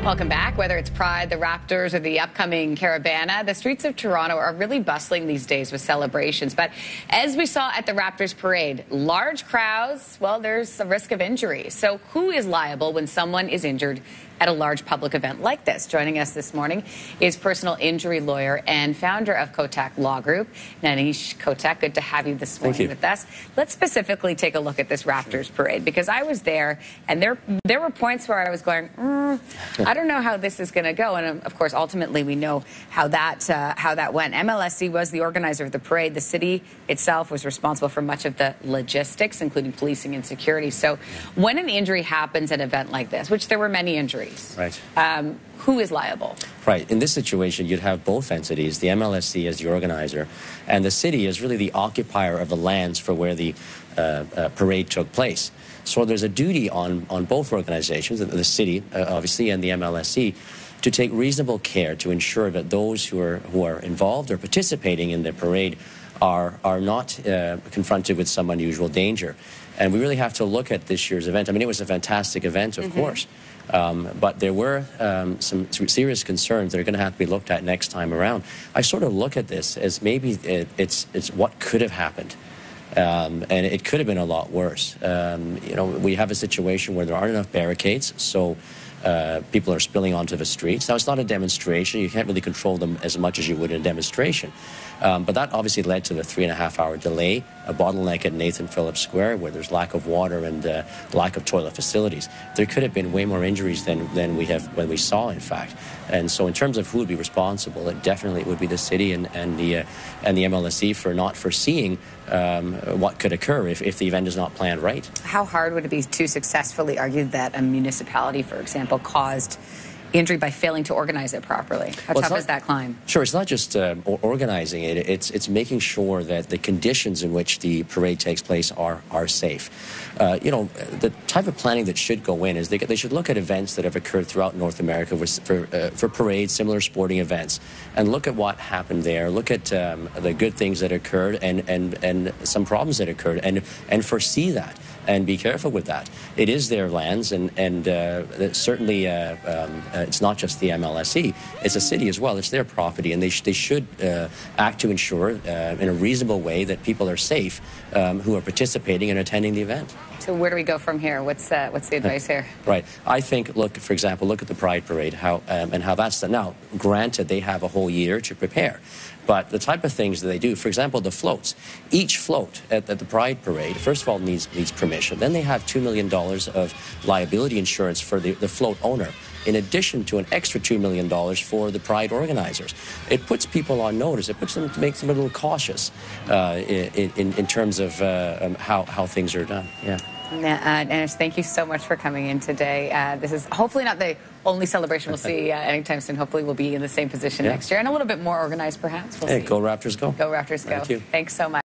Welcome back. Whether it's Pride, the Raptors, or the upcoming Caravana, the streets of Toronto are really bustling these days with celebrations. But as we saw at the Raptors parade, large crowds, well, there's a risk of injury. So who is liable when someone is injured at a large public event like this? Joining us this morning is personal injury lawyer and founder of Kotak Law Group, Nainesh Kotak. Good to have you this morning with us. Let's specifically take a look at this Raptors parade, because I was there and there were points where I was going, I don't know how this is going to go. And of course, ultimately, we know how that went. MLSE was the organizer of the parade. The city itself was responsible for much of the logistics, including policing and security. So when an injury happens at an event like this, which there were many injuries, right. Who is liable? Right. In this situation, you'd have both entities, the MLSE as the organizer, and the city is really the occupier of the lands for where the parade took place. So there's a duty on both organizations, the city, obviously, and the MLSE, to take reasonable care to ensure that those who are involved or participating in the parade are not confronted with some unusual danger. And we really have to look at this year's event. I mean, it was a fantastic event, of course, but there were some serious concerns that are going to have to be looked at next time around. I sort of look at this as maybe it's what could have happened. And it could have been a lot worse. You know, we have a situation where there aren't enough barricades, so people are spilling onto the streets. Now, it's not a demonstration. You can't really control them as much as you would in a demonstration. But that obviously led to the 3.5-hour delay, a bottleneck at Nathan Phillips Square, where there's lack of water and lack of toilet facilities. There could have been way more injuries than we saw, in fact. And so in terms of who would be responsible, it definitely would be the city and the MLSE for not foreseeing what could occur if the event is not planned right. How hard would it be to successfully argue that a municipality, for example, caused injury by failing to organize it properly? How tough is that climb? Sure, it's not just organizing it. It's making sure that the conditions in which the parade takes place are safe. You know, the type of planning that should go in is they should look at events that have occurred throughout North America for parades, similar sporting events, and look at what happened there. Look at the good things that occurred and some problems that occurred, and foresee that. And be careful with that. It is their lands, and certainly it's not just the MLSE. It's a city as well. It's their property, and they should act to ensure in a reasonable way that people are safe who are participating and attending the event. So where do we go from here? What's the advice here? Right. I think, for example, look at the Pride Parade, how that's done. Now, granted, they have a whole year to prepare. But the type of things that they do, for example, the floats. Each float at the Pride Parade, first of all, needs permission. Then they have $2 million of liability insurance for the float owner, in addition to an extra $2 million for the Pride organizers. It puts people on notice. It makes them a little cautious in terms of how things are done. Yeah. Nainesh, thank you so much for coming in today. This is hopefully not the only celebration we'll see anytime soon. Hopefully we'll be in the same position next year and a little bit more organized, perhaps. We'll see. Go Raptors, go. Go Raptors, go. Thank you. Thanks so much.